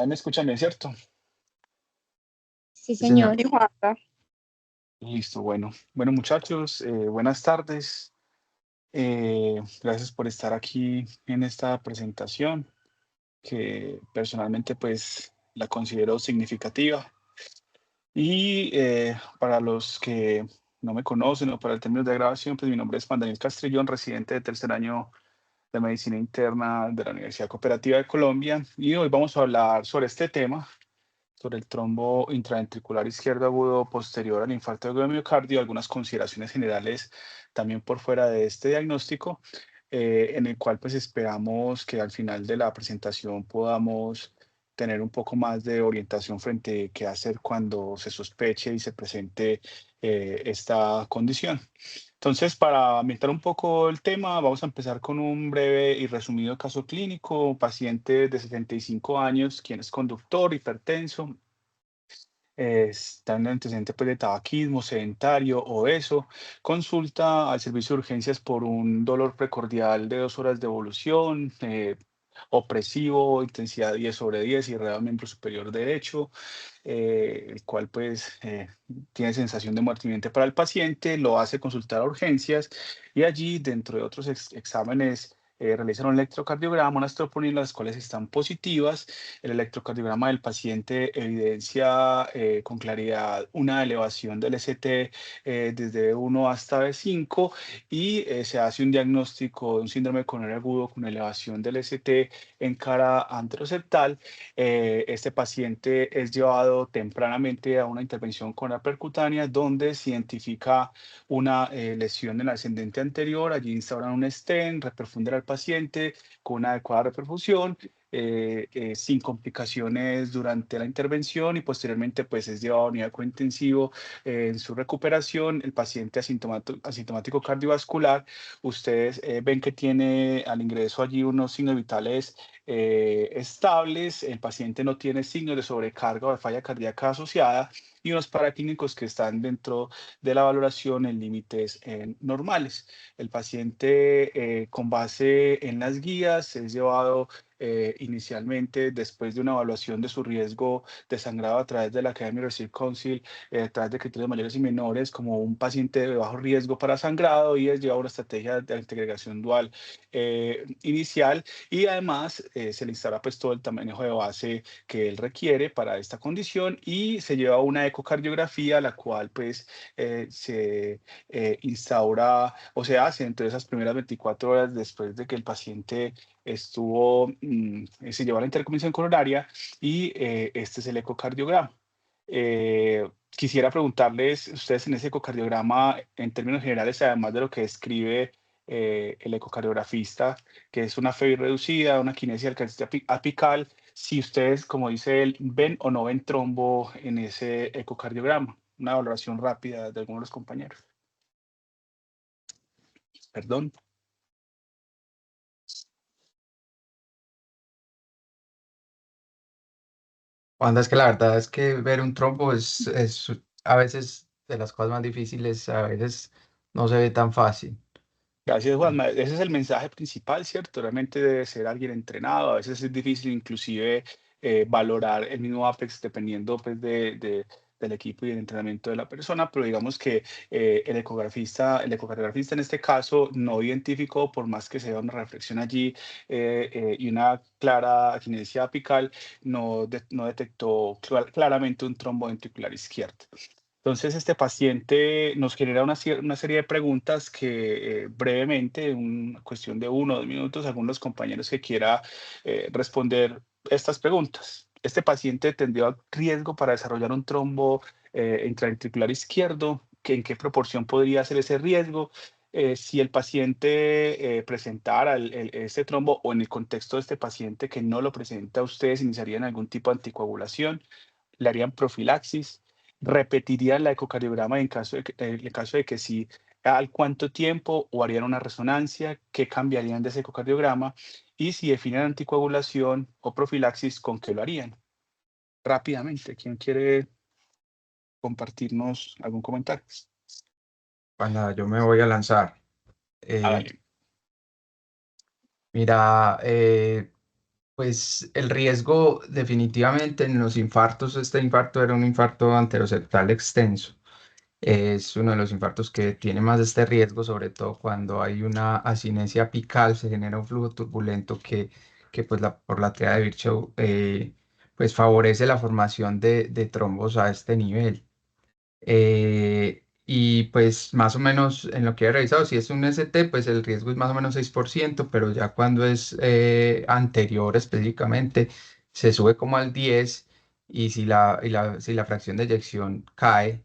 me escuchan bien, ¿cierto? Sí, Sí, señor. señor. Y Juanpa, Listo, bueno. Bueno, muchachos, buenas tardes. Gracias por estar aquí en esta presentación que personalmente pues la considero significativa. Y para los que no me conocen o para el término de grabación, pues mi nombre es Juan Daniel Castrillón, residente de tercer año de Medicina Interna de la Universidad Cooperativa de Colombia. Y hoy vamos a hablar sobre este tema, sobre el trombo intraventricular izquierdo agudo posterior al infarto de miocardio, algunas consideraciones generales también por fuera de este diagnóstico, en el cual pues esperamos que al final de la presentación podamos tener un poco más de orientación frente a qué hacer cuando se sospeche y se presente esta condición. Entonces, para ambientar un poco el tema, vamos a empezar con un breve y resumido caso clínico. Paciente de 75 años, quien es conductor, hipertenso, está en el antecedente pues, de tabaquismo, sedentario, obeso. Consulta al servicio de urgencias por un dolor precordial de 2 horas de evolución, opresivo, intensidad 10/10, irradiado miembro superior derecho, el cual pues tiene sensación de muerte inminente para el paciente, lo hace consultar a urgencias y allí, dentro de otros exámenes, realizan un electrocardiograma, unas troponinas, las cuales están positivas. El electrocardiograma del paciente evidencia con claridad una elevación del ST desde B1 hasta B5 y se hace un diagnóstico de un síndrome coronario agudo con elevación del ST en cara anteroseptal. Este paciente es llevado tempranamente a una intervención con la percutánea donde se identifica una lesión en el ascendente anterior. Allí instauran un stent, reperfunden al paciente con una adecuada reperfusión, sin complicaciones durante la intervención y posteriormente pues es llevado a unidad de cuidado intensivo en su recuperación. El paciente asintomático cardiovascular, ustedes ven que tiene al ingreso allí unos signos vitales estables, el paciente no tiene signos de sobrecarga o de falla cardíaca asociada y unos paraclínicos que están dentro de la valoración en límites normales. El paciente, con base en las guías, es llevado inicialmente, después de una evaluación de su riesgo de sangrado a través de la Academy Research Council, a través de criterios mayores y menores, como un paciente de bajo riesgo para sangrado, y es llevado a una estrategia de integración dual inicial, y además se le instala pues todo el manejo de base que él requiere para esta condición y se lleva una ecocardiografía, la cual pues se instaura o se hace entre esas primeras 24 horas después de que el paciente se llevó a la interconexión coronaria y este es el ecocardiograma. Quisiera preguntarles, ustedes en ese ecocardiograma, en términos generales, además de lo que describe el ecocardiografista, que es una FEBI reducida, una kinesia del catéter apical, si ustedes, como dice él, ven o no ven trombo en ese ecocardiograma. Una valoración rápida de algunos de los compañeros. Perdón. Wanda, es que la verdad es que ver un trombo es a veces de las cosas más difíciles, a veces no se ve tan fácil. Gracias, Juanma. Ese es el mensaje principal, ¿cierto? Realmente debe ser alguien entrenado. A veces es difícil inclusive valorar el mismo Apex dependiendo pues, del equipo y del entrenamiento de la persona, pero digamos que el ecocardiografista en este caso no identificó, por más que se vea una reflexión allí y una clara aquinesia apical, no detectó claramente un trombo ventricular izquierdo. Entonces, este paciente nos genera una serie de preguntas que brevemente, en una cuestión de 1 o 2 minutos, algunos compañeros que quiera responder estas preguntas. Este paciente tendría riesgo para desarrollar un trombo intraventricular izquierdo. ¿En qué proporción podría ser ese riesgo? Si el paciente presentara este trombo o en el contexto de este paciente que no lo presenta, ustedes iniciarían algún tipo de anticoagulación, le harían profilaxis, repetirían la ecocardiograma en caso de que sí, al cuánto tiempo, o harían una resonancia, qué cambiarían de ese ecocardiograma, y si definen anticoagulación o profilaxis, ¿con qué lo harían? Rápidamente, ¿quién quiere compartirnos algún comentario? Wanda, yo me voy a lanzar. Eh, Hágale. Mira, Pues el riesgo definitivamente en los infartos, este infarto era un infarto anteroseptal extenso. Es uno de los infartos que tiene más este riesgo, sobre todo cuando hay una asinesia apical, se genera un flujo turbulento que pues por la teoría de Virchow pues favorece la formación de trombos a este nivel. Y pues más o menos en lo que he revisado, si es un ST, pues el riesgo es más o menos 6%, pero ya cuando es anterior específicamente, se sube como al 10%, y si la fracción de eyección cae,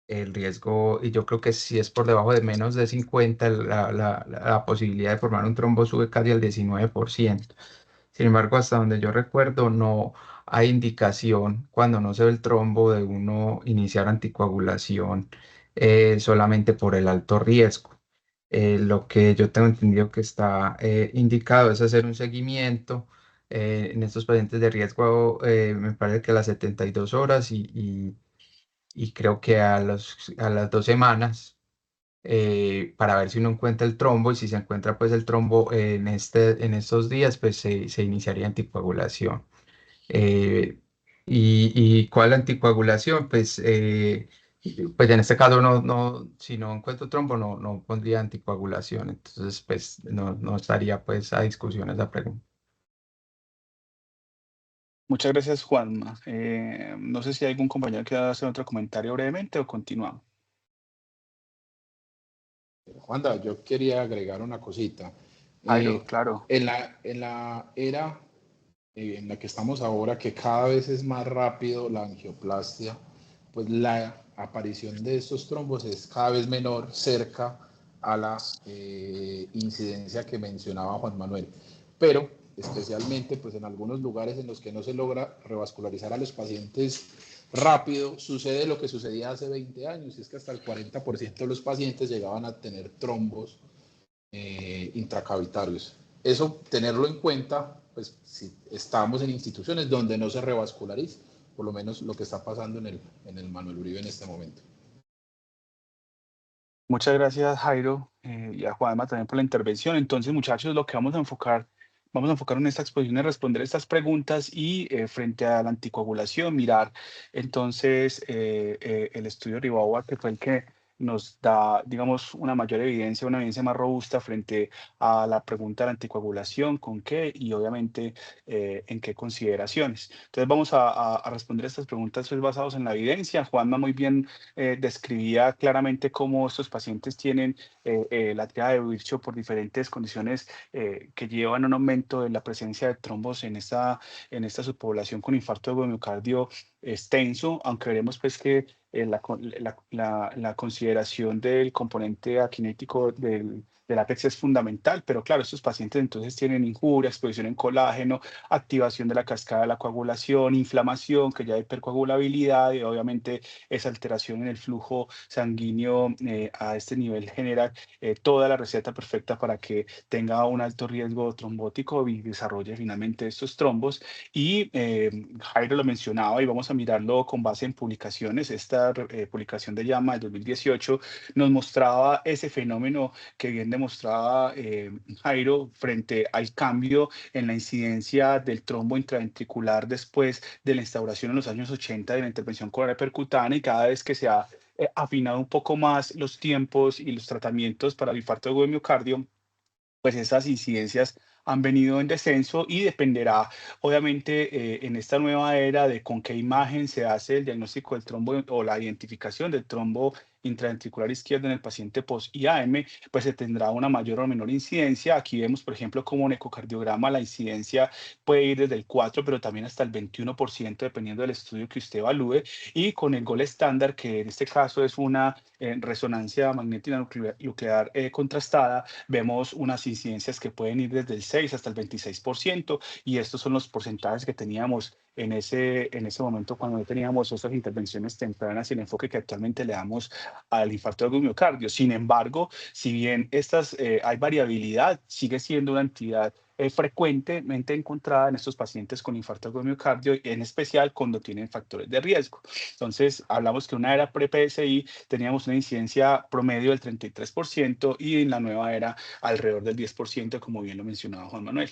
el riesgo, y yo creo que si es por debajo de menos de 50, la posibilidad de formar un trombo sube casi al 19%. Sin embargo, hasta donde yo recuerdo, no hay indicación cuando no se ve el trombo de uno iniciar anticoagulación solamente por el alto riesgo. Lo que yo tengo entendido que está indicado es hacer un seguimiento en estos pacientes de riesgo, me parece que a las 72 horas y creo que a las 2 semanas, para ver si uno encuentra el trombo, y si se encuentra pues el trombo en estos días, pues se iniciaría anticoagulación. Eh, y ¿cuál anticoagulación? Pues en este caso si no encuentro trombo, no pondría anticoagulación, entonces pues no estaría pues a discusión esa pregunta. Muchas gracias, Juanma. No sé si hay algún compañero que quiera hacer otro comentario brevemente o continuamos. Juanda, yo quería agregar una cosita. Jairo, claro. En la era en la que estamos ahora, que cada vez es más rápido la angioplastia, pues la aparición de estos trombos es cada vez menor cerca a la incidencia que mencionaba Juan Manuel. Pero especialmente pues en algunos lugares en los que no se logra revascularizar a los pacientes rápido, sucede lo que sucedía hace 20 años, y es que hasta el 40% de los pacientes llegaban a tener trombos intracavitarios. Eso, tenerlo en cuenta, pues si estamos en instituciones donde no se revasculariza, por lo menos lo que está pasando en el Manuel Uribe en este momento. Muchas gracias, Jairo, y a Juanma también por la intervención. Entonces, muchachos, lo que vamos a enfocar en esta exposición es responder estas preguntas y frente a la anticoagulación, mirar entonces el estudio Ribauer, que fue el que nos da, digamos, una mayor evidencia, una evidencia más robusta frente a la pregunta de la anticoagulación, con qué y obviamente en qué consideraciones. Entonces, vamos a responder estas preguntas pues, basados en la evidencia. Juanma muy bien describía claramente cómo estos pacientes tienen la triada de Virchow por diferentes condiciones que llevan a un aumento de la presencia de trombos en esta subpoblación con infarto de miocardio extenso, aunque veremos pues que la consideración del componente akinético del APEX es fundamental, pero claro, estos pacientes entonces tienen injuria, exposición en colágeno, activación de la cascada de la coagulación, inflamación, que ya hay hipercoagulabilidad y obviamente esa alteración en el flujo sanguíneo a este nivel genera toda la receta perfecta para que tenga un alto riesgo trombótico y desarrolle finalmente estos trombos. Y Jairo lo mencionaba y vamos a mirarlo con base en publicaciones. Esta publicación de JAMA del 2018 nos mostraba ese fenómeno que bien demostraba Jairo frente al cambio en la incidencia del trombo intraventricular después de la instauración en los años 80 de la intervención coronaria percutánea, y cada vez que se ha afinado un poco más los tiempos y los tratamientos para el infarto de miocardio, pues esas incidencias han venido en descenso y dependerá, obviamente, en esta nueva era de con qué imagen se hace el diagnóstico del trombo o la identificación del trombo intraventricular izquierdo en el paciente post-IAM, pues se tendrá una mayor o menor incidencia. Aquí vemos, por ejemplo, como un ecocardiograma, la incidencia puede ir desde el 4, pero también hasta el 21%, dependiendo del estudio que usted evalúe, y con el gol estándar, que en este caso es una resonancia magnética nuclear contrastada, vemos unas incidencias que pueden ir desde el 6 hasta el 26%, y estos son los porcentajes que teníamos en ese momento cuando no teníamos esas intervenciones tempranas y el enfoque que actualmente le damos al infarto de miocardio. Sin embargo, si bien hay variabilidad, sigue siendo una entidad frecuentemente encontrada en estos pacientes con infarto agudo de miocardio, en especial cuando tienen factores de riesgo. Entonces, hablamos que en una era pre-PSI teníamos una incidencia promedio del 33% y en la nueva era alrededor del 10%, como bien lo mencionaba Juan Manuel.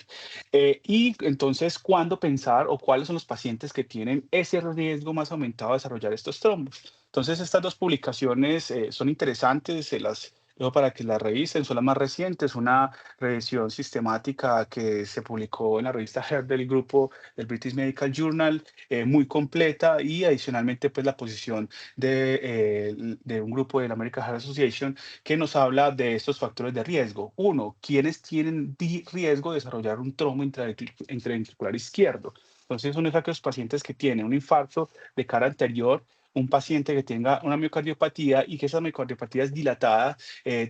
Y entonces, ¿cuándo pensar o cuáles son los pacientes que tienen ese riesgo más aumentado de desarrollar estos trombos? Entonces, estas dos publicaciones son interesantes, se las dejo para que las revisen, son las más recientes, una revisión sistemática que se publicó en la revista Heart del grupo del British Medical Journal, muy completa, y adicionalmente pues la posición de un grupo de la American Heart Association que nos habla de estos factores de riesgo. Uno, ¿quiénes tienen riesgo de desarrollar un trombo intraventricular izquierdo? Entonces, son aquellos pacientes que tienen un infarto de cara anterior, un paciente que tenga una miocardiopatía y que esa miocardiopatía es dilatada,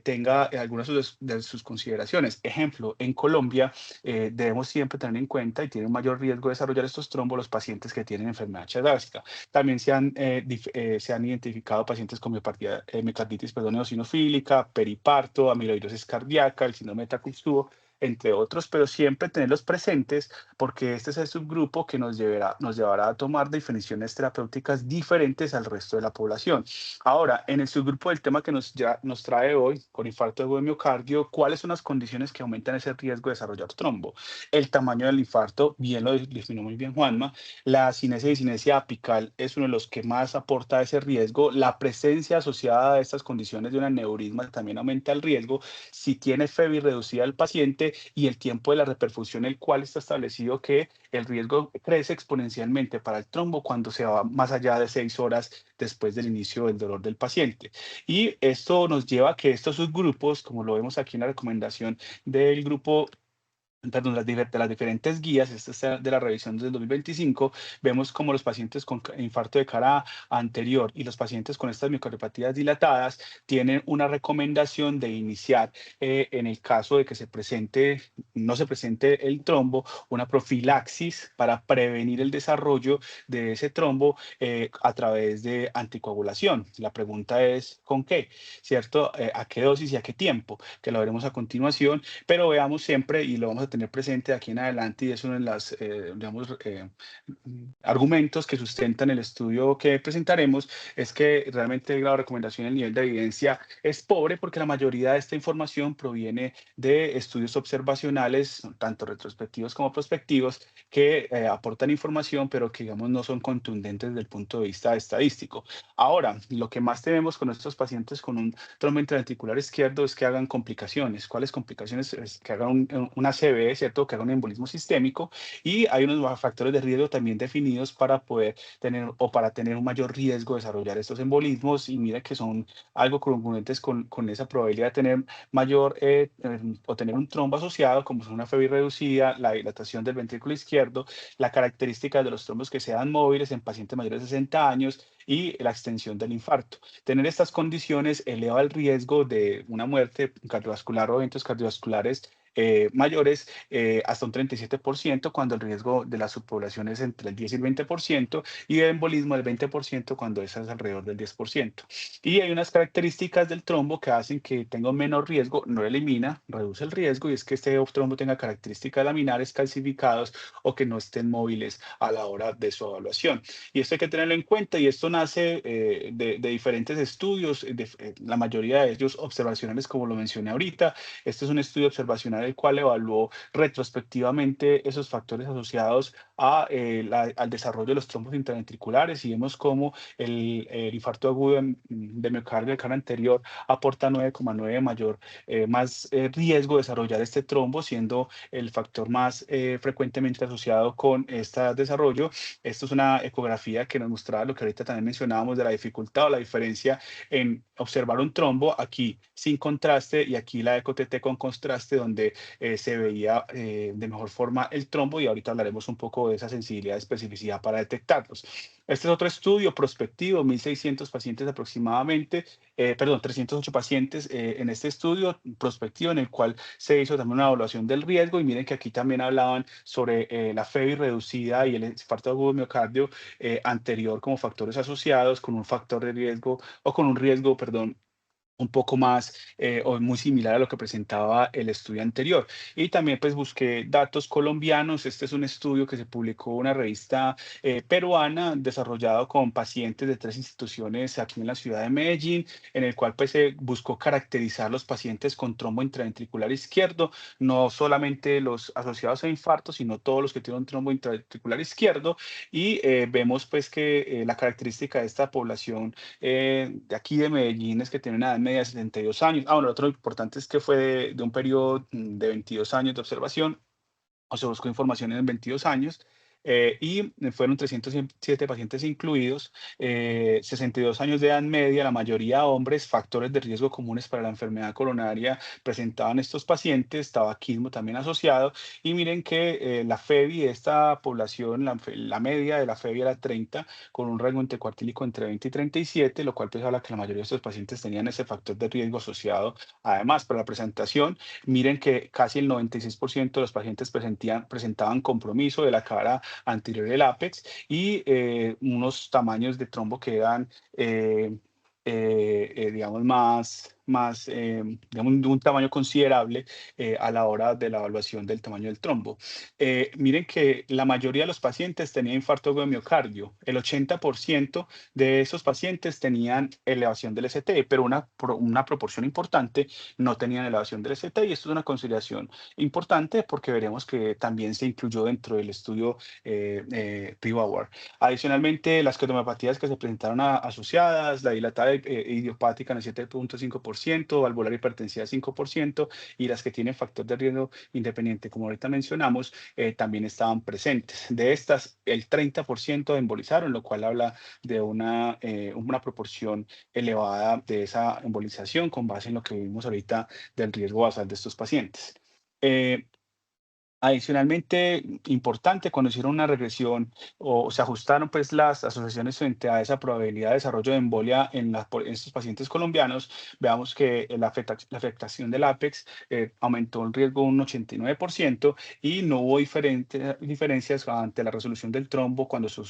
tenga algunas de sus consideraciones. Ejemplo, en Colombia debemos siempre tener en cuenta y tienen un mayor riesgo de desarrollar estos trombos los pacientes que tienen enfermedad chedásica. También se han identificado pacientes con miocarditis eosinofílica, periparto, amiloidosis cardíaca, el síndrome de Takotsubo, entre otros, pero siempre tenerlos presentes porque este es el subgrupo que nos llevará a tomar definiciones terapéuticas diferentes al resto de la población. Ahora, en el subgrupo del tema que nos trae hoy, con infarto agudo de miocardio, ¿cuáles son las condiciones que aumentan ese riesgo de desarrollar trombo? El tamaño del infarto, bien lo definió muy bien Juanma, la cinesia y cinesia apical es uno de los que más aporta ese riesgo, la presencia asociada a estas condiciones de un aneurisma también aumenta el riesgo, si tiene FEBI reducida el paciente y el tiempo de la reperfusión, el cual está establecido que el riesgo crece exponencialmente para el trombo cuando se va más allá de 6 horas después del inicio del dolor del paciente. Y esto nos lleva a que estos subgrupos, como lo vemos aquí en la recomendación del grupo, perdón, de las diferentes guías, esta es de la revisión del 2025, vemos como los pacientes con infarto de cara anterior y los pacientes con estas miocardiopatías dilatadas tienen una recomendación de iniciar, en el caso de que no se presente el trombo, una profilaxis para prevenir el desarrollo de ese trombo a través de anticoagulación. La pregunta es, ¿con qué? ¿Cierto? ¿A qué dosis y a qué tiempo? Que lo veremos a continuación, pero veamos siempre, y lo vamos a tener presente aquí en adelante, y es uno de los argumentos que sustentan el estudio que presentaremos, es que realmente el grado de recomendación, el nivel de evidencia es pobre porque la mayoría de esta información proviene de estudios observacionales, tanto retrospectivos como prospectivos, que aportan información, pero que digamos no son contundentes desde el punto de vista estadístico. Ahora, lo que más tememos con estos pacientes con un trombo intraventricular izquierdo es que hagan complicaciones. ¿Cuáles complicaciones? Es que hagan una CB, ¿cierto? Que hagan un embolismo sistémico, y hay unos factores de riesgo también definidos para poder tener o para tener un mayor riesgo de desarrollar estos embolismos, y mira que son algo congruentes con esa probabilidad de tener mayor o tener un trombo asociado, como son una FEBI reducida, la dilatación del ventrículo izquierdo, la característica de los trombos que sean móviles en pacientes mayores de 60 años y la extensión del infarto. Tener estas condiciones eleva el riesgo de una muerte cardiovascular o eventos cardiovasculares mayores hasta un 37%, cuando el riesgo de la subpoblación es entre el 10 y el 20%, y de embolismo del 20% cuando esa es alrededor del 10%. Y hay unas características del trombo que hacen que tenga un menor riesgo, no elimina, reduce el riesgo, y es que este trombo tenga características laminares calcificados o que no estén móviles a la hora de su evaluación. Y esto hay que tenerlo en cuenta, y esto nace de diferentes estudios, la mayoría de ellos observacionales, como lo mencioné ahorita. Este es un estudio observacional el cual evaluó retrospectivamente esos factores asociados al desarrollo de los trombos intraventriculares, y vemos cómo el infarto agudo de miocardio de cara anterior aporta 9,9 más riesgo de desarrollar este trombo, siendo el factor más frecuentemente asociado con este desarrollo. Esto es una ecografía que nos mostraba lo que ahorita también mencionábamos de la dificultad o la diferencia en observar un trombo, aquí sin contraste y aquí la eco-TT con contraste, donde se veía de mejor forma el trombo, y ahorita hablaremos un poco de esa sensibilidad y especificidad para detectarlos. Este es otro estudio prospectivo, 1.600 pacientes aproximadamente, 308 pacientes en este estudio prospectivo, en el cual se hizo también una evaluación del riesgo, y miren que aquí también hablaban sobre la FEBI reducida y el infarto agudo de miocardio anterior como factores asociados con un factor de riesgo o con un riesgo, perdón, un poco más o muy similar a lo que presentaba el estudio anterior. Y también pues busqué datos colombianos. Este es un estudio que se publicó en una revista peruana desarrollado con pacientes de 3 instituciones aquí en la ciudad de Medellín, en el cual pues se buscó caracterizar los pacientes con trombo intraventricular izquierdo, no solamente los asociados a infarto, sino todos los que tienen un trombo intraventricular izquierdo. Y vemos pues que la característica de esta población de aquí de Medellín es que tiene una edad media de 72 años. Bueno, lo otro importante es que fue de un periodo de 22 años de observación, o se buscó información en 22 años, y fueron 307 pacientes incluidos, 62 años de edad media, la mayoría hombres. Factores de riesgo comunes para la enfermedad coronaria presentaban estos pacientes, tabaquismo también asociado, y miren que la FEBI de esta población, la media de la FEBI era 30, con un rango intercuartílico entre 20 y 37, lo cual pues habla que la mayoría de estos pacientes tenían ese factor de riesgo asociado. Además, para la presentación, miren que casi el 96% de los pacientes presentaban compromiso de la cara anterior del ápex y unos tamaños de trombo que eran, digamos, digamos, de un tamaño considerable a la hora de la evaluación del tamaño del trombo. Miren que la mayoría de los pacientes tenían infarto de miocardio. El 80% de esos pacientes tenían elevación del ST, pero una proporción importante no tenían elevación del ST, y esto es una consideración importante porque veremos que también se incluyó dentro del estudio PIVAWAR. Adicionalmente, las cardiomiopatías que se presentaron asociadas, la dilatada idiopática en el 7.5%, valvular hipertensiva 5%, y las que tienen factor de riesgo independiente, como ahorita mencionamos, también estaban presentes. De estas, el 30% embolizaron, lo cual habla de una proporción elevada de esa embolización con base en lo que vimos ahorita del riesgo basal de estos pacientes. Adicionalmente, importante, cuando hicieron una regresión o se ajustaron pues las asociaciones frente a esa probabilidad de desarrollo de embolia en estos pacientes colombianos, veamos que la afectación del ápex aumentó el riesgo un 89%, y no hubo diferencias ante la resolución del trombo cuando se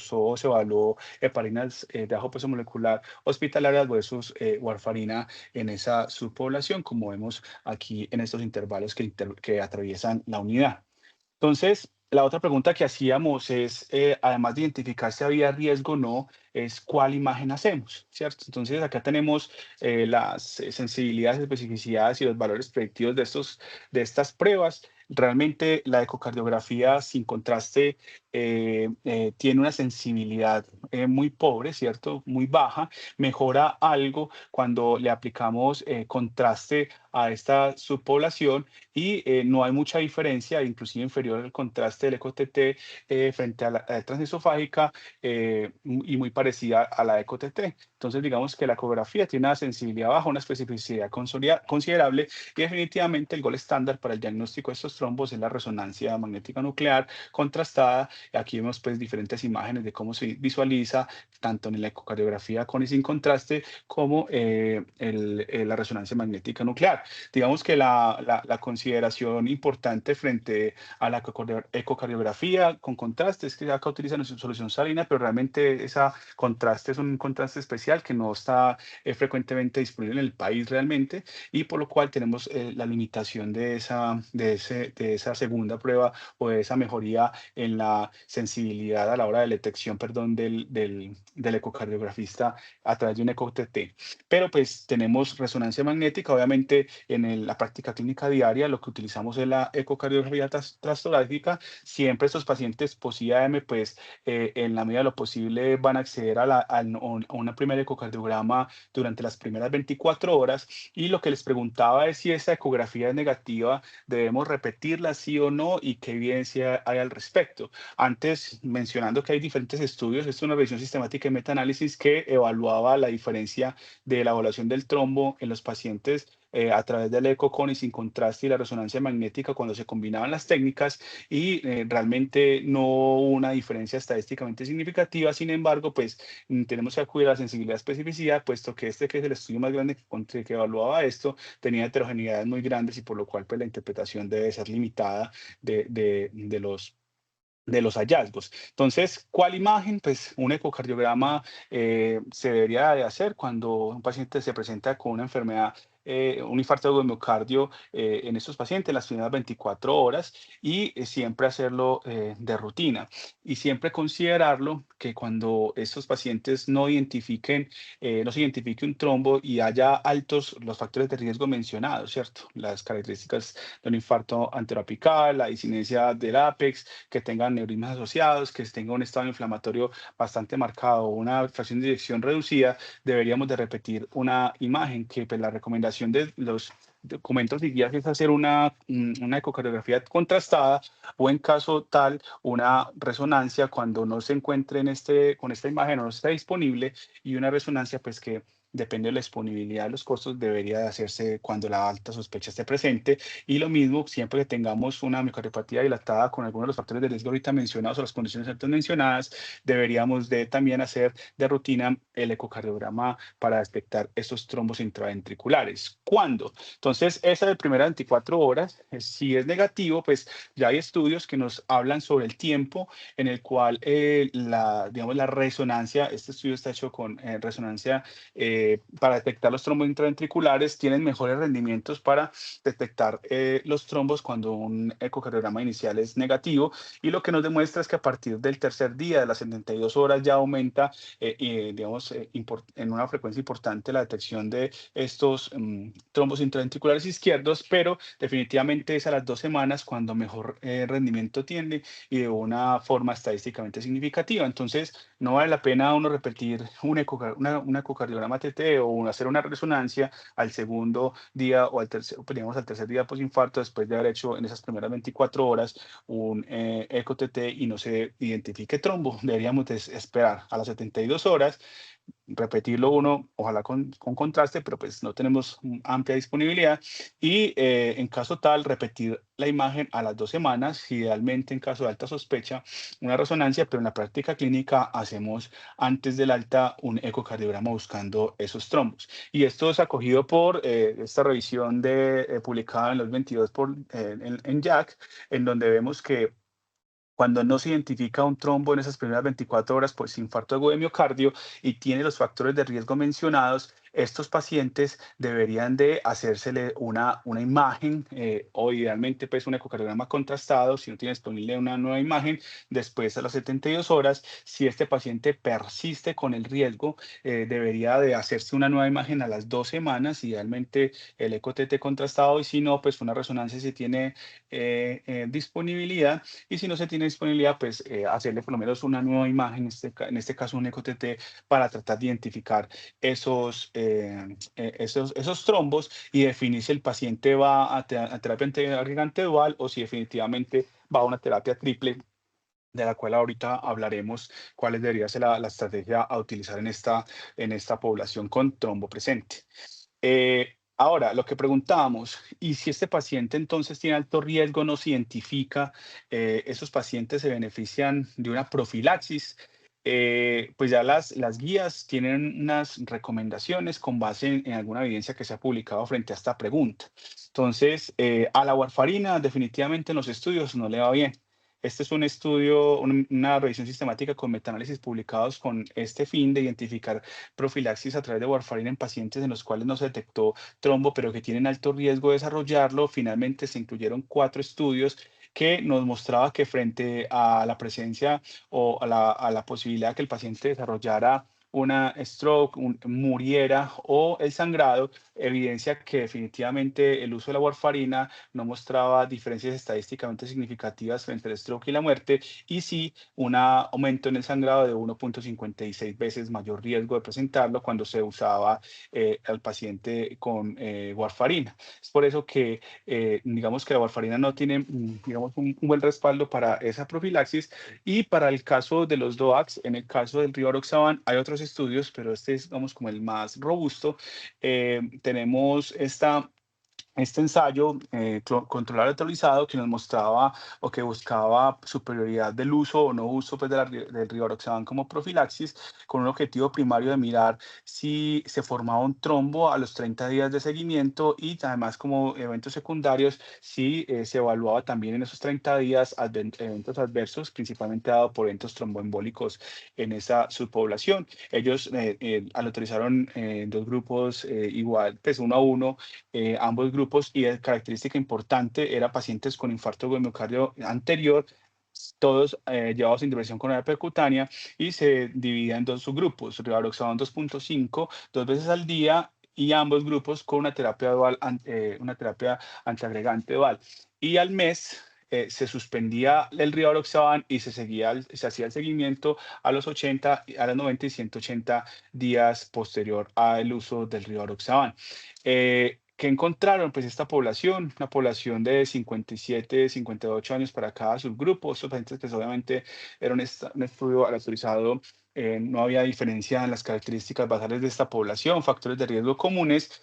evaluó heparinas de bajo peso molecular hospitalarias versus warfarina en esa subpoblación, como vemos aquí en estos intervalos que atraviesan la unidad. Entonces, la otra pregunta que hacíamos es, además de identificar si había riesgo o no, es cuál imagen hacemos, ¿cierto? Entonces, acá tenemos las sensibilidades, especificidades y los valores predictivos de estas pruebas. Realmente la ecocardiografía sin contraste tiene una sensibilidad muy pobre, ¿cierto? Muy baja. Mejora algo cuando le aplicamos contraste a esta subpoblación, y no hay mucha diferencia, inclusive inferior al contraste del ECO-TT frente a la transesofágica, y muy parecida a la ECO-TT. Entonces, digamos que la ecografía tiene una sensibilidad baja, una especificidad considerable, y definitivamente el gold estándar para el diagnóstico de estos trombos es la resonancia magnética nuclear contrastada. Aquí vemos pues diferentes imágenes de cómo se visualiza tanto en la ecocardiografía con y sin contraste como la resonancia magnética nuclear. Digamos que la consideración importante frente a la ecocardiografía con contraste es que acá utilizan solución salina, pero realmente ese contraste es un contraste especial que no está frecuentemente disponible en el país realmente, y por lo cual tenemos la limitación de esa segunda prueba o de esa mejoría en la sensibilidad a la hora de detección, perdón, del ecocardiografista a través de un eco-TT. Pero pues tenemos resonancia magnética. Obviamente en la práctica clínica diaria lo que utilizamos es la ecocardiografía transtorácica. Siempre estos pacientes post-IAM, pues en la medida de lo posible van a acceder a una primera ecocardiograma durante las primeras 24 horas, y lo que les preguntaba es si esa ecografía es negativa, debemos repetirla sí o no, y qué evidencia hay al respecto. Antes, mencionando que hay diferentes estudios, esto es una revisión sistemática y metaanálisis que evaluaba la diferencia de la evaluación del trombo en los pacientes a través del eco con y sin contraste y la resonancia magnética cuando se combinaban las técnicas, y realmente no hubo una diferencia estadísticamente significativa. Sin embargo, pues tenemos que acudir a la sensibilidad y especificidad, puesto que que es el estudio más grande que evaluaba esto, tenía heterogeneidades muy grandes, y por lo cual pues la interpretación debe ser limitada de los de los hallazgos. Entonces, ¿cuál imagen? Pues un ecocardiograma se debería de hacer cuando un paciente se presenta con una enfermedad, un infarto de miocardio en estos pacientes las primeras 24 horas y siempre hacerlo de rutina. Y siempre considerarlo que cuando estos pacientes no se identifique un trombo y haya altos los factores de riesgo mencionados, ¿cierto? Las características de un infarto anteroapical, la incidencia del APEX, que tengan neurismas asociados, que tenga un estado inflamatorio bastante marcado, una fracción de eyección reducida, deberíamos de repetir una imagen que pues, la recomendación de los documentos y guías es hacer una ecocardiografía contrastada o en caso tal una resonancia cuando no se encuentre con esta imagen o no está disponible y una resonancia pues que depende de la disponibilidad de los costos, debería de hacerse cuando la alta sospecha esté presente. Y lo mismo, siempre que tengamos una miocardiopatía dilatada con algunos de los factores de riesgo ahorita mencionados o las condiciones antes mencionadas, deberíamos de también hacer de rutina el ecocardiograma para detectar estos trombos intraventriculares. ¿Cuándo? Entonces, esa de primera 24 horas, si es negativo, pues ya hay estudios que nos hablan sobre el tiempo en el cual digamos, la resonancia, este estudio está hecho con resonancia para detectar los trombos intraventriculares, tienen mejores rendimientos para detectar los trombos cuando un ecocardiograma inicial es negativo, y lo que nos demuestra es que a partir del tercer día de las 72 horas ya aumenta, digamos, en una frecuencia importante la detección de estos trombos intraventriculares izquierdos, pero definitivamente es a las 2 semanas cuando mejor rendimiento tiene y de una forma estadísticamente significativa. Entonces, no vale la pena uno repetir un ecocardiograma TT o hacer una resonancia al segundo día o al tercer, digamos, al tercer día posinfarto después de haber hecho en esas primeras 24 horas un eco TT y no se identifique trombo. Deberíamos esperar a las 72 horas, repetirlo uno, ojalá con contraste, pero pues no tenemos amplia disponibilidad y en caso tal, repetir la imagen a las 2 semanas, idealmente en caso de alta sospecha, una resonancia, pero en la práctica clínica hacemos antes del alta un ecocardiograma buscando esos trombos. Y esto es acogido por esta revisión publicada en los 22 en JACC, en donde vemos que cuando no se identifica un trombo en esas primeras 24 horas, pues infarto agudo de miocardio y tiene los factores de riesgo mencionados, estos pacientes deberían de hacérsele una imagen o idealmente pues un ecocardiograma contrastado, si no tiene disponible una nueva imagen, después a las 72 horas. Si este paciente persiste con el riesgo, debería de hacerse una nueva imagen a las 2 semanas, idealmente el eco-TT contrastado, y si no, pues una resonancia si tiene disponibilidad, y si no se tiene disponibilidad, pues hacerle por lo menos una nueva imagen, en este caso un eco-TT, para tratar de identificar esos trombos y definir si el paciente va a terapia antiagregante dual o si definitivamente va a una terapia triple, de la cual ahorita hablaremos cuál debería ser la estrategia a utilizar en esta población con trombo presente. Ahora, lo que preguntábamos, ¿y si este paciente entonces tiene alto riesgo, no se identifica, esos pacientes se benefician de una profilaxis? Pues ya las guías tienen unas recomendaciones con base en alguna evidencia que se ha publicado frente a esta pregunta. Entonces, a la warfarina definitivamente en los estudios no le va bien. Este es un estudio, una revisión sistemática con metaanálisis publicados con este fin de identificar profilaxis a través de warfarina en pacientes en los cuales no se detectó trombo, pero que tienen alto riesgo de desarrollarlo. Finalmente se incluyeron 4 estudios que nos mostraba que frente a la presencia o a la posibilidad que el paciente desarrollara una stroke, muriera o el sangrado, evidencia que definitivamente el uso de la warfarina no mostraba diferencias estadísticamente significativas entre el stroke y la muerte, y sí un aumento en el sangrado de 1.56 veces mayor riesgo de presentarlo cuando se usaba al paciente con warfarina. Es por eso que digamos que la warfarina no tiene digamos, un buen respaldo para esa profilaxis. Y para el caso de los DOACs, en el caso del rivaroxaban, hay otros estudios, pero este es, digamos, como el más robusto. Tenemos esta este ensayo controlado autorizado que nos mostraba o que buscaba superioridad del uso o no uso pues, del rivaroxaban como profilaxis, con un objetivo primario de mirar si se formaba un trombo a los 30 días de seguimiento y además como eventos secundarios si se evaluaba también en esos 30 días eventos adversos, principalmente dado por eventos tromboembólicos en esa subpoblación. Ellos autorizaron dos grupos igual, pues 1 a 1, ambos grupos, y la característica importante era pacientes con infarto de miocardio anterior, todos llevados a intervención coronaria percutánea, y se dividía en dos subgrupos, rivaroxaban 2.5 2 veces al día, y ambos grupos con una terapia dual, una terapia antiagregante dual. Y al mes se suspendía el rivaroxaban y se hacía el seguimiento a los 80, a los 90 y 180 días posterior al uso del rivaroxaban. ¿Qué encontraron? Pues esta población, una población de 57, 58 años para cada subgrupo. Estos pacientes, pues obviamente era un estudio autorizado, no había diferencia en las características basales de esta población, factores de riesgo comunes.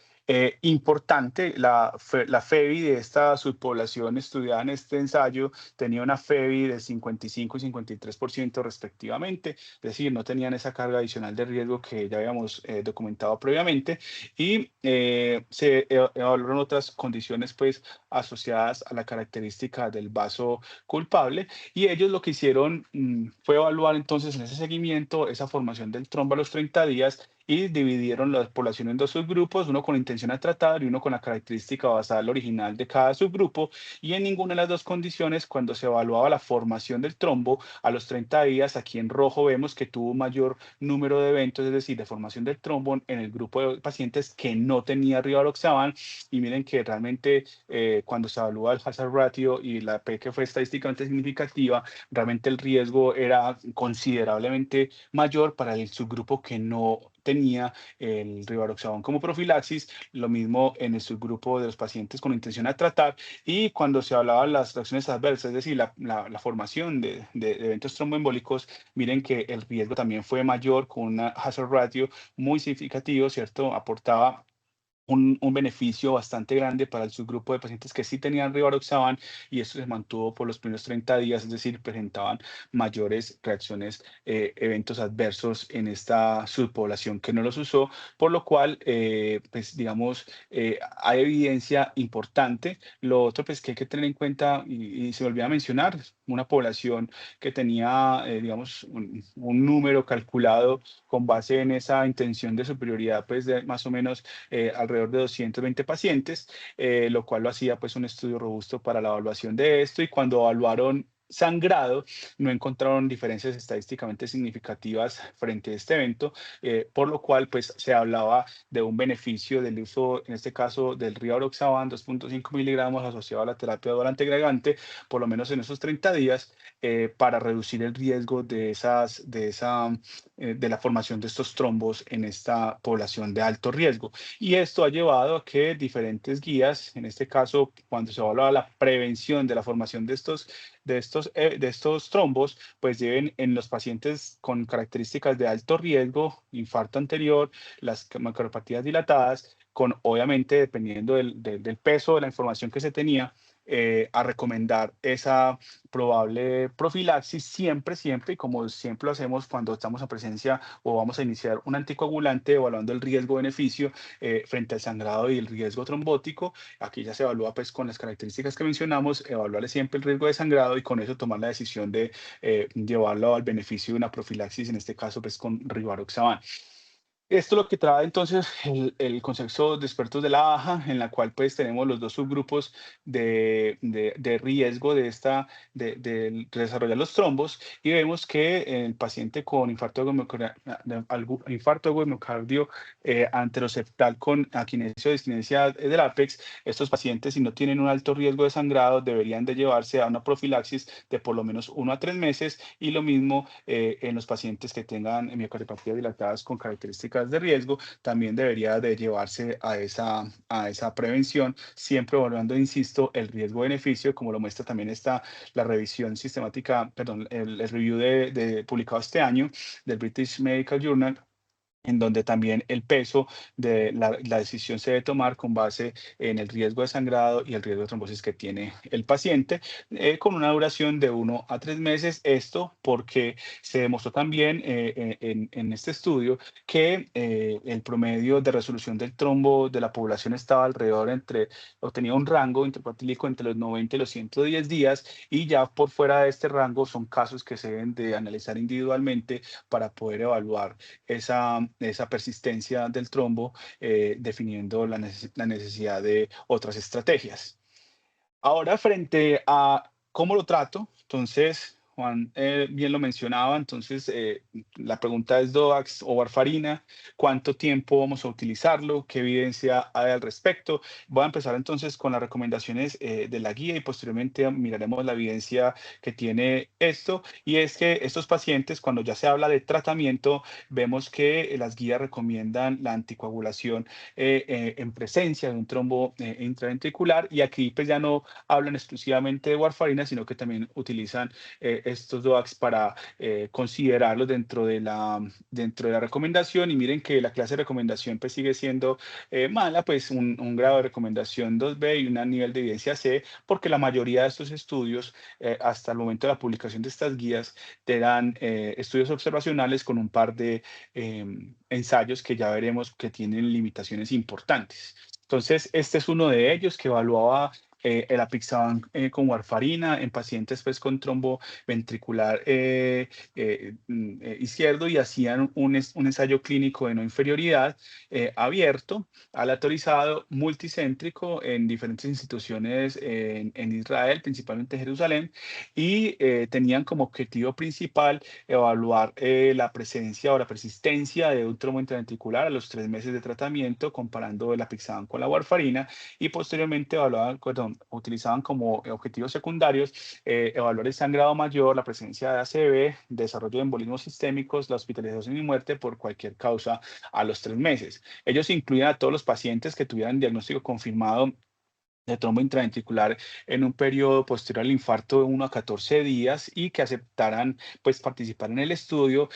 Importante, la FEBI de esta subpoblación estudiada en este ensayo tenía una FEBI de 55 y 53% respectivamente, es decir, no tenían esa carga adicional de riesgo que ya habíamos documentado previamente, y se evaluaron otras condiciones pues asociadas a la característica del vaso culpable, y ellos lo que hicieron fue evaluar entonces en ese seguimiento esa formación del trombo a los 30 días y dividieron la población en dos subgrupos, uno con intención a tratar y uno con la característica basal original de cada subgrupo, y en ninguna de las dos condiciones, cuando se evaluaba la formación del trombo a los 30 días, aquí en rojo vemos que tuvo mayor número de eventos, es decir, de formación del trombo en el grupo de pacientes que no tenía rivaroxaban, y miren que realmente cuando se evalúa el hazard ratio y la P que fue estadísticamente significativa, realmente el riesgo era considerablemente mayor para el subgrupo que no tenía el rivaroxaban como profilaxis, lo mismo en el subgrupo de los pacientes con intención a tratar, y cuando se hablaba de las reacciones adversas, es decir, la formación de eventos tromboembólicos, miren que el riesgo también fue mayor con una hazard ratio muy significativo, ¿cierto? Aportaba un beneficio bastante grande para el subgrupo de pacientes que sí tenían rivaroxaban, y esto se mantuvo por los primeros 30 días, es decir, presentaban mayores reacciones, eventos adversos en esta subpoblación que no los usó, por lo cual, pues digamos, hay evidencia importante. Lo otro pues que hay que tener en cuenta, y se me olvidaba mencionar, una población que tenía, digamos, un número calculado con base en esa intención de superioridad, pues de más o menos alrededor de 220 pacientes, lo cual lo hacía pues un estudio robusto para la evaluación de esto, y cuando evaluaron sangrado no encontraron diferencias estadísticamente significativas frente a este evento, por lo cual pues se hablaba de un beneficio del uso, en este caso del rivaroxaban 2.5 miligramos asociado a la terapia dual antiagregante, por lo menos en esos 30 días, para reducir el riesgo de la formación de estos trombos en esta población de alto riesgo. Y esto ha llevado a que diferentes guías, en este caso, cuando se evalúa la prevención de la formación de estos trombos, pues lleven en los pacientes con características de alto riesgo, infarto anterior, las miocardopatías dilatadas, con obviamente, dependiendo del peso de la información que se tenía, a recomendar esa probable profilaxis siempre, y como siempre lo hacemos cuando estamos en presencia o vamos a iniciar un anticoagulante, evaluando el riesgo-beneficio frente al sangrado y el riesgo trombótico. Aquí ya se evalúa pues con las características que mencionamos, evaluarle siempre el riesgo de sangrado, y con eso tomar la decisión de llevarlo al beneficio de una profilaxis, en este caso pues con rivaroxaban. Esto lo que trae entonces el consenso de expertos de la AJA, en la cual pues tenemos los dos subgrupos de riesgo de desarrollar los trombos, y vemos que el paciente con infarto de miocardio anteroseptal con aquinesia o diskinesia del ápex, estos pacientes, si no tienen un alto riesgo de sangrado, deberían de llevarse a una profilaxis de por lo menos 1 a 3 meses, y lo mismo en los pacientes que tengan miocardiopatías dilatadas con características de riesgo, también debería de llevarse a esa prevención, siempre evaluando, insisto, el riesgo-beneficio, como lo muestra también la revisión sistemática, perdón, el review publicado este año del British Medical Journal, en donde también el peso de la decisión se debe tomar con base en el riesgo de sangrado y el riesgo de trombosis que tiene el paciente, con una duración de 1 a 3 meses. Esto porque se demostró también en este estudio que el promedio de resolución del trombo de la población estaba alrededor o tenía un rango intercuartílico entre los 90 y los 110 días, y ya por fuera de este rango son casos que se deben de analizar individualmente para poder evaluar esa persistencia del trombo, definiendo la necesidad de otras estrategias. Ahora, frente a cómo lo trato, entonces, Juan bien lo mencionaba, entonces la pregunta es DOAX o warfarina, ¿cuánto tiempo vamos a utilizarlo? ¿Qué evidencia hay al respecto? Voy a empezar entonces con las recomendaciones de la guía y posteriormente miraremos la evidencia que tiene esto. Y es que estos pacientes, cuando ya se habla de tratamiento, vemos que las guías recomiendan la anticoagulación en presencia de un trombo intraventricular, y aquí pues ya no hablan exclusivamente de warfarina, sino que también utilizan estos DOACs para considerarlos dentro de la recomendación. Y miren que la clase de recomendación pues sigue siendo mala, pues un grado de recomendación 2B y un nivel de evidencia C, porque la mayoría de estos estudios, hasta el momento de la publicación de estas guías, te dan estudios observacionales con un par de ensayos que ya veremos que tienen limitaciones importantes. Entonces, este es uno de ellos que evaluaba el apixaban con warfarina en pacientes pues, con trombo ventricular izquierdo, y hacían un ensayo clínico de no inferioridad abierto, aleatorizado, multicéntrico en diferentes instituciones en Israel, principalmente en Jerusalén, y tenían como objetivo principal evaluar la presencia o la persistencia de un trombo intraventricular a los 3 meses de tratamiento, comparando el apixaban con la warfarina, y posteriormente utilizaban como objetivos secundarios evaluar el sangrado mayor, la presencia de ACV, desarrollo de embolismos sistémicos, la hospitalización y muerte por cualquier causa a los 3 meses. Ellos incluían a todos los pacientes que tuvieran diagnóstico confirmado de trombo intraventricular en un periodo posterior al infarto de 1 a 14 días, y que aceptaran pues participar en el estudio.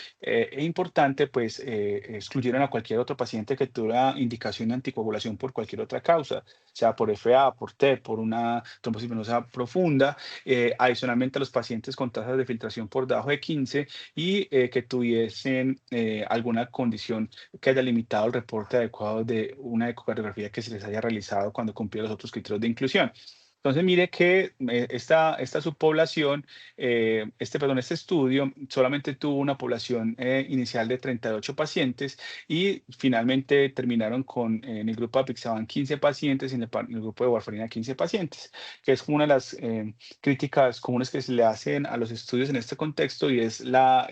Importante, pues excluyeron a cualquier otro paciente que tuviera indicación de anticoagulación por cualquier otra causa, sea por FA, por TEP, por una trombosis venosa profunda. Adicionalmente, a los pacientes con tasas de filtración por debajo de 15 y que tuviesen alguna condición que haya limitado el reporte adecuado de una ecocardiografía que se les haya realizado cuando cumplía los otros criterios de inclusión. Entonces, mire que esta subpoblación, este estudio solamente tuvo una población inicial de 38 pacientes, y finalmente terminaron con, en el grupo de apixaban 15 pacientes y en el grupo de warfarina 15 pacientes, que es como una de las críticas comunes que se le hacen a los estudios en este contexto, y es la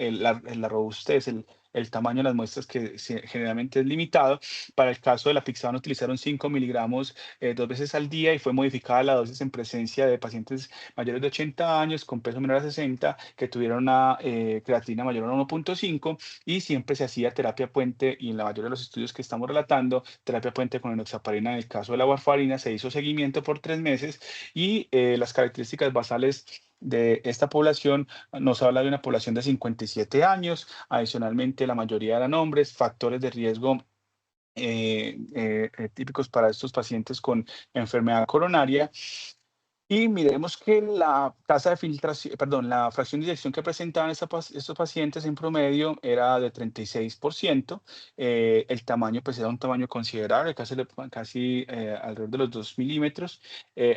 robustez, el tamaño de las muestras, que generalmente es limitado. Para el caso de la apixaban utilizaron 5 miligramos 2 veces al día, y fue modificada la dosis en presencia de pacientes mayores de 80 años con peso menor a 60 que tuvieron una creatina mayor a 1.5, y siempre se hacía terapia puente, y en la mayoría de los estudios que estamos relatando, terapia puente con enoxaparina. En el caso de la warfarina se hizo seguimiento por 3 meses, y las características basales de esta población nos habla de una población de 57 años. Adicionalmente, la mayoría eran hombres. Factores de riesgo típicos para estos pacientes con enfermedad coronaria. Y miremos que la tasa de filtración, perdón, la fracción de eyección que presentaban estos pacientes en promedio era de 36%. El tamaño, pues era un tamaño considerable, casi alrededor de los 2 milímetros.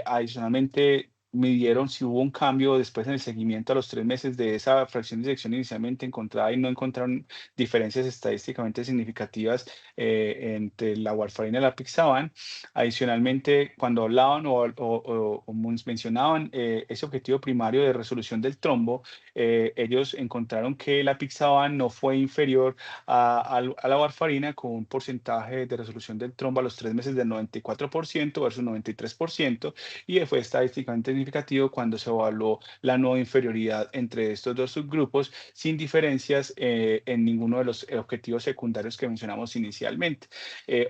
Adicionalmente, midieron si hubo un cambio después en el seguimiento a los 3 meses de esa fracción de eyección inicialmente encontrada, y no encontraron diferencias estadísticamente significativas entre la warfarina y la apixaban. Adicionalmente, cuando hablaban o mencionaban ese objetivo primario de resolución del trombo, ellos encontraron que la apixaban no fue inferior a la warfarina, con un porcentaje de resolución del trombo a los 3 meses del 94% versus 93%, y fue estadísticamente significativo cuando se evaluó la no inferioridad entre estos dos subgrupos, sin diferencias en ninguno de los objetivos secundarios que mencionamos inicialmente.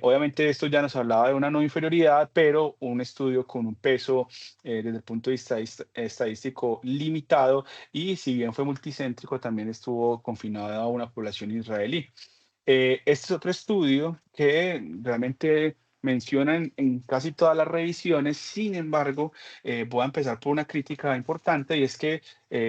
Obviamente esto ya nos hablaba de una no inferioridad, pero un estudio con un peso desde el punto de vista estadístico limitado, y si bien fue multicéntrico, también estuvo confinado a una población israelí. Este es otro estudio que realmente mencionan en casi todas las revisiones. Sin embargo, voy a empezar por una crítica importante, y es que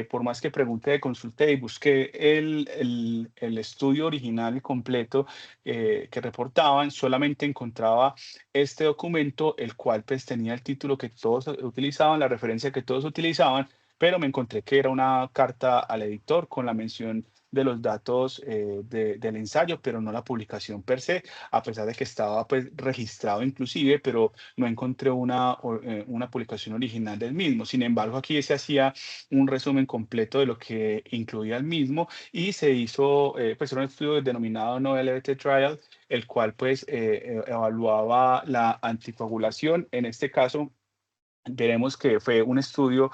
por más que pregunté, consulté y busqué el estudio original y completo que reportaban, solamente encontraba este documento, el cual pues tenía el título que todos utilizaban, la referencia que todos utilizaban, pero me encontré que era una carta al editor con la mención de los datos del ensayo, pero no la publicación per se, a pesar de que estaba pues registrado inclusive, pero no encontré una publicación original del mismo. Sin embargo, aquí se hacía un resumen completo de lo que incluía el mismo, y se hizo pues un estudio denominado No LVT Trial, el cual pues evaluaba la anticoagulación. En este caso, veremos que fue un estudio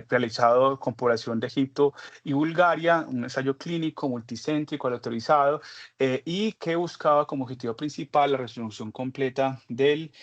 realizado con población de Egipto y Bulgaria, un ensayo clínico multicéntrico autorizado, y que buscaba como objetivo principal la resolución completa del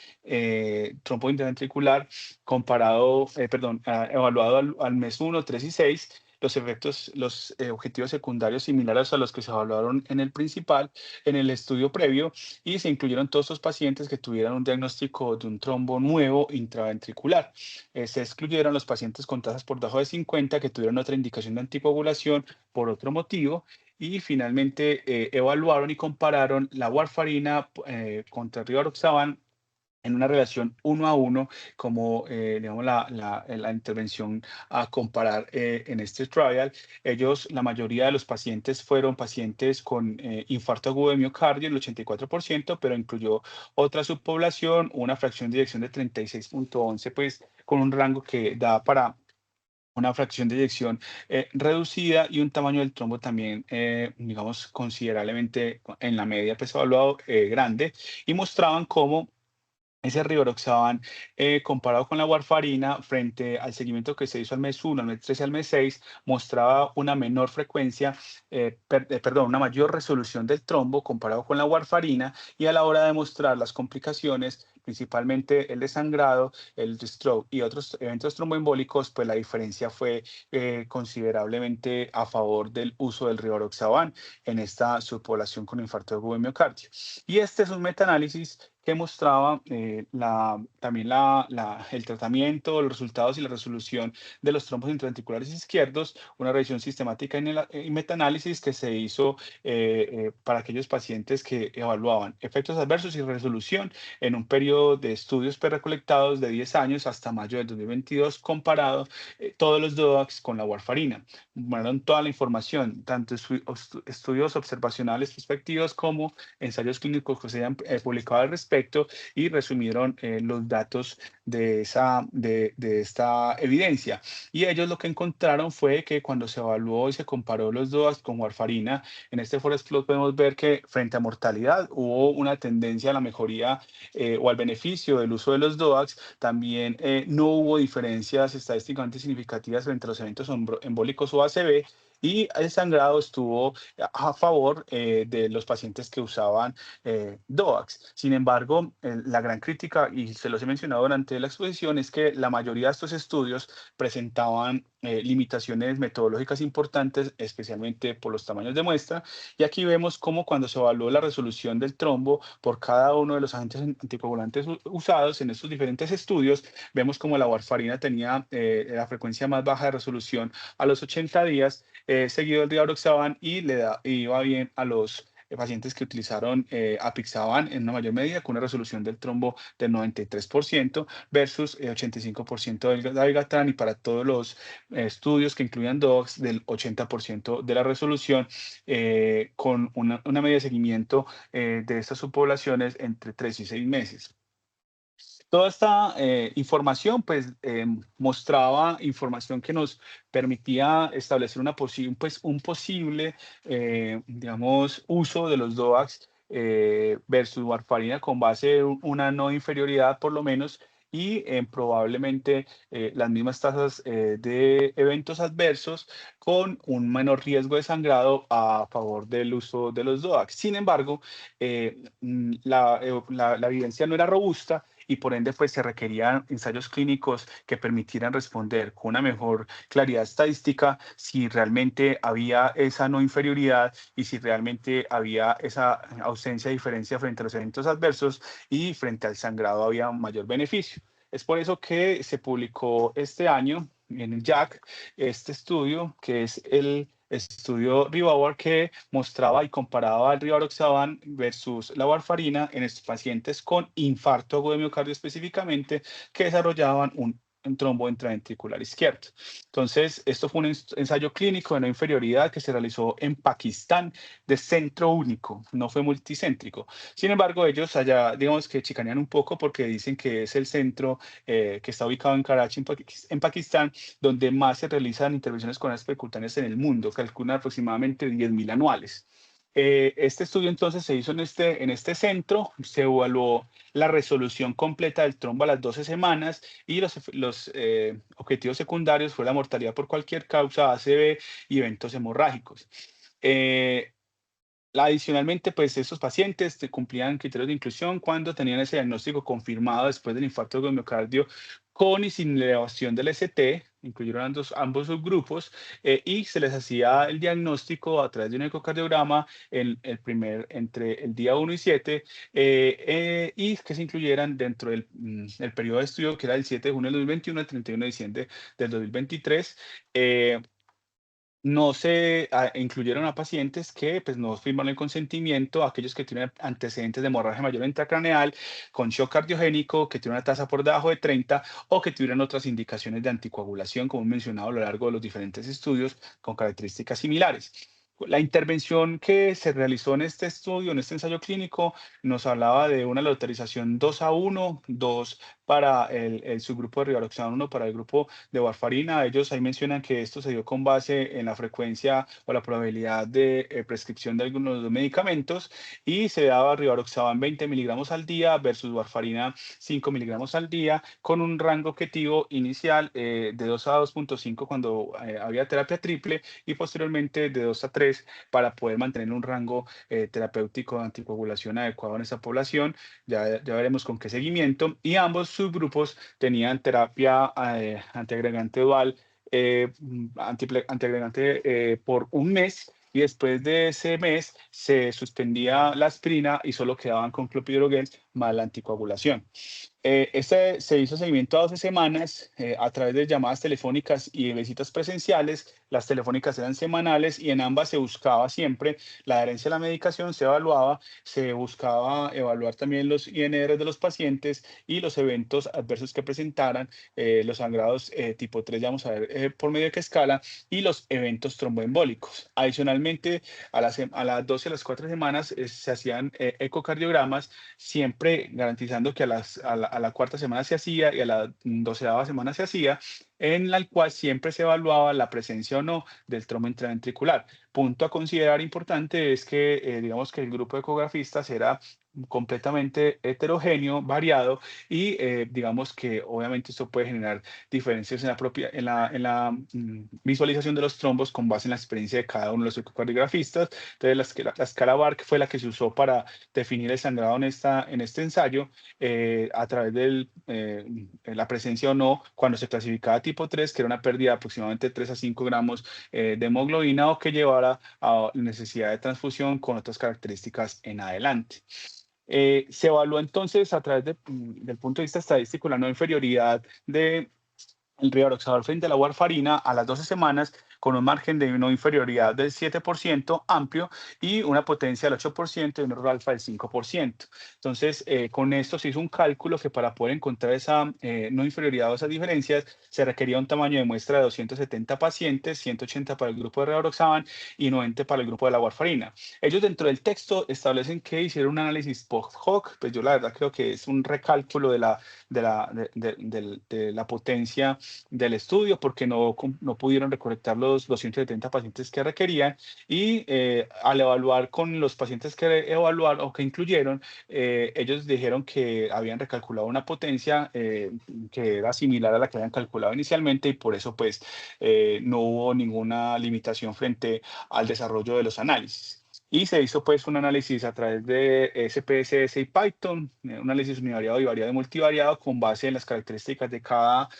trombo interventricular comparado, evaluado al mes 1, 3 y 6. Los efectos, los objetivos secundarios similares a los que se evaluaron en el principal, en el estudio previo, y se incluyeron todos esos pacientes que tuvieran un diagnóstico de un trombo nuevo intraventricular. Se excluyeron los pacientes con tasas por debajo de 50 que tuvieron otra indicación de anticoagulación por otro motivo, y finalmente evaluaron y compararon la warfarina contra rivaroxaban en una relación 1 a 1, como digamos la intervención a comparar en este trial. La mayoría de los pacientes fueron pacientes con infarto agudo de miocardio, el 84%, pero incluyó otra subpoblación, una fracción de eyección de 36.11, pues con un rango que da para una fracción de eyección reducida, y un tamaño del trombo también, digamos, considerablemente en la media, pues evaluado grande, y mostraban cómo ese rivaroxaban comparado con la warfarina frente al seguimiento que se hizo al mes 1, al mes 3 y al mes 6, mostraba una menor frecuencia, una mayor resolución del trombo comparado con la warfarina, y a la hora de mostrar las complicaciones, principalmente el desangrado, el stroke y otros eventos tromboembólicos, pues la diferencia fue considerablemente a favor del uso del rivaroxaban en esta subpoblación con infarto agudo de miocardio. Y este es un metaanálisis que mostraba también el tratamiento, los resultados y la resolución de los trombos intraventriculares izquierdos, una revisión sistemática en metaanálisis que se hizo para aquellos pacientes que evaluaban efectos adversos y resolución en un periodo de estudios prerecolectados de 10 años hasta mayo del 2022, comparado todos los DOACs con la warfarina. Mandaron toda la información, tanto estudios observacionales prospectivos como ensayos clínicos que se hayan publicado al respecto, y resumieron los datos de esta evidencia. Y ellos lo que encontraron fue que cuando se evaluó y se comparó los DOACs con warfarina, en este forest plot podemos ver que frente a mortalidad hubo una tendencia a la mejoría o al beneficio del uso de los DOACs. También no hubo diferencias estadísticamente significativas frente a los eventos embólicos o ACV, y el sangrado estuvo a favor de los pacientes que usaban DOACs. Sin embargo, la gran crítica, y se los he mencionado durante la exposición, es que la mayoría de estos estudios presentaban limitaciones metodológicas importantes, especialmente por los tamaños de muestra. Y aquí vemos cómo cuando se evaluó la resolución del trombo por cada uno de los agentes anticoagulantes usados en estos diferentes estudios, vemos como la warfarina tenía la frecuencia más baja de resolución a los 80 días, seguido del rivaroxaban, y iba bien a los pacientes que utilizaron apixaban en una mayor medida, con una resolución del trombo del 93% versus 85% del dabigatran, y para todos los estudios que incluían DOACs del 80% de la resolución, con una media de seguimiento de estas subpoblaciones entre 3 y 6 meses. Toda esta información pues mostraba información que nos permitía establecer un posible digamos, uso de los DOACs versus warfarina con base en una no inferioridad por lo menos, y probablemente las mismas tasas de eventos adversos con un menor riesgo de sangrado a favor del uso de los DOACs. Sin embargo, la evidencia no era robusta, y por ende pues se requerían ensayos clínicos que permitieran responder con una mejor claridad estadística si realmente había esa no inferioridad y si realmente había esa ausencia de diferencia frente a los eventos adversos y frente al sangrado había un mayor beneficio. Es por eso que se publicó este año en el JACC este estudio, que es el estudio Rivauer, que mostraba y comparaba el rivaroxaban versus la warfarina en estos pacientes con infarto agudo de miocardio específicamente, que desarrollaban un trombo intraventricular izquierdo. Entonces, esto fue un ensayo clínico de no inferioridad que se realizó en Pakistán de centro único, no fue multicéntrico. Sin embargo, ellos allá, digamos que chicanean un poco porque dicen que es el centro que está ubicado en Karachi, en Pakistán, donde más se realizan intervenciones coronarias percutaneas en el mundo, calculan aproximadamente 10.000 anuales. Este estudio entonces se hizo en este centro, se evaluó la resolución completa del trombo a las 12 semanas y los objetivos secundarios fue la mortalidad por cualquier causa, ACV y eventos hemorrágicos. Adicionalmente, pues estos pacientes cumplían criterios de inclusión cuando tenían ese diagnóstico confirmado después del infarto de miocardio con y sin elevación del ST, incluyeron ambos subgrupos, y se les hacía el diagnóstico a través de un ecocardiograma entre el día 1 y 7, y que se incluyeran dentro del el periodo de estudio, que era el 7 de junio del 2021 al 31 de diciembre del 2023. No se incluyeron a pacientes que pues, no firmaron el consentimiento, aquellos que tienen antecedentes de hemorragia mayor intracraneal, con shock cardiogénico, que tienen una tasa por debajo de 30 o que tuvieran otras indicaciones de anticoagulación, como he mencionado a lo largo de los diferentes estudios con características similares. La intervención que se realizó en este estudio, en este ensayo clínico, nos hablaba de una lauterización 2:1, 2 para el subgrupo de rivaroxaban, 1 para el grupo de warfarina. Ellos ahí mencionan que esto se dio con base en la frecuencia o la probabilidad de prescripción de algunos de los medicamentos y se daba rivaroxaban 20 miligramos al día versus warfarina 5 miligramos al día con un rango objetivo inicial de 2 a 2.5 cuando había terapia triple y posteriormente de 2 a 3 para poder mantener un rango terapéutico de anticoagulación adecuado en esa población. Ya veremos con qué seguimiento. Y ambos subgrupos tenían terapia antiagregante dual, antiagregante por un mes. Y después de ese mes se suspendía la aspirina y solo quedaban con clopidogrel más la anticoagulación. Se hizo seguimiento a 12 semanas a través de llamadas telefónicas y visitas presenciales. Las telefónicas eran semanales y en ambas se buscaba siempre la adherencia a la medicación, se buscaba evaluar también los INR de los pacientes y los eventos adversos que presentaran, los sangrados tipo 3, ya vamos a ver por medio de qué escala, y los eventos tromboembólicos. Adicionalmente, a las 12 a las 4 semanas se hacían ecocardiogramas, siempre garantizando que a la cuarta semana se hacía y a la 12ª semana se hacía, en la cual siempre se evaluaba la presencia o no del trombo intraventricular. Punto a considerar importante es que, digamos que el grupo de ecografistas era completamente heterogéneo, variado y digamos que obviamente esto puede generar diferencias en la visualización de los trombos con base en la experiencia de cada uno de los ecocardiografistas. Entonces la escala BARC fue la que se usó para definir el sangrado en este ensayo a través de la presencia o no cuando se clasificaba tipo 3, que era una pérdida de aproximadamente 3 a 5 gramos de hemoglobina o que llevara a necesidad de transfusión con otras características en adelante. Se evaluó entonces a través del punto de vista estadístico la no inferioridad del rivaroxaban frente a la warfarina a las 12 semanas con un margen de no inferioridad del 7% amplio y una potencia del 8% y un error alfa del 5%. Entonces, con esto se hizo un cálculo que para poder encontrar esa no inferioridad o esas diferencias se requería un tamaño de muestra de 270 pacientes, 180 para el grupo de rivaroxaban y 90 para el grupo de la warfarina. Ellos dentro del texto establecen que hicieron un análisis post hoc, pues yo la verdad creo que es un recálculo de la potencia del estudio porque no pudieron recolectar los 270 pacientes que requerían y al evaluar con los pacientes que evaluaron o que incluyeron, ellos dijeron que habían recalculado una potencia que era similar a la que habían calculado inicialmente y por eso pues no hubo ninguna limitación frente al desarrollo de los análisis. Y se hizo pues un análisis a través de SPSS y Python, un análisis univariado, bivariado y multivariado con base en las características de cada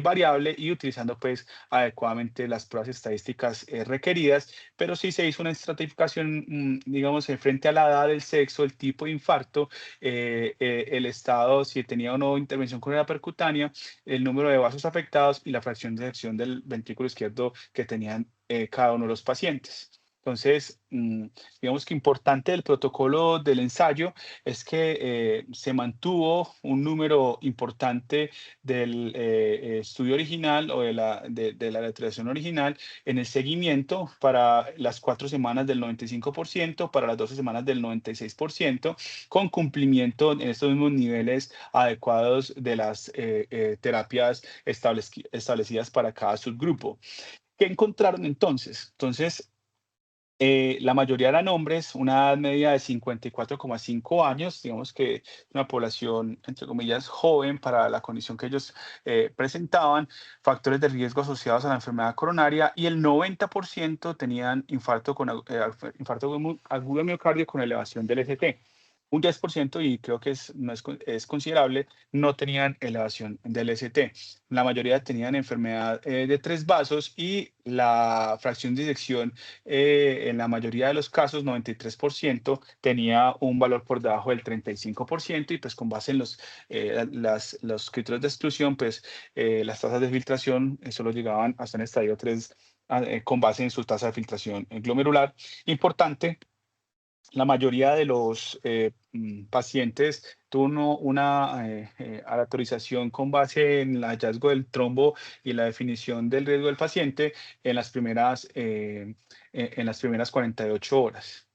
variable y utilizando pues adecuadamente las pruebas estadísticas requeridas, pero sí se hizo una estratificación, digamos, frente a la edad, el sexo, el tipo de infarto, el estado, si tenía o no intervención coronariana percutánea, el número de vasos afectados y la fracción de sección del ventrículo izquierdo que tenían cada uno de los pacientes. Entonces, digamos que importante del protocolo del ensayo es que se mantuvo un número importante del estudio original o de la letración original en el seguimiento para las 4 semanas del 95%, para las 12 semanas del 96%, con cumplimiento en estos mismos niveles adecuados de las terapias establecidas para cada subgrupo. ¿Qué encontraron entonces? Entonces, la mayoría eran hombres, una edad media de 54,5 años, digamos que una población, entre comillas, joven para la condición que ellos presentaban, factores de riesgo asociados a la enfermedad coronaria y el 90% tenían infarto agudo de miocardio con elevación del ST. Un 10%, y creo que es considerable, no tenían elevación del ST. La mayoría tenían enfermedad de 3 vasos y la fracción de disección en la mayoría de los casos, 93%, tenía un valor por debajo del 35% y pues con base en los criterios de exclusión, pues las tasas de filtración solo llegaban hasta un estadio 3 con base en su tasa de filtración glomerular. Importante. La mayoría de los pacientes tuvo una aleatorización con base en el hallazgo del trombo y la definición del riesgo del paciente en las primeras 48 horas.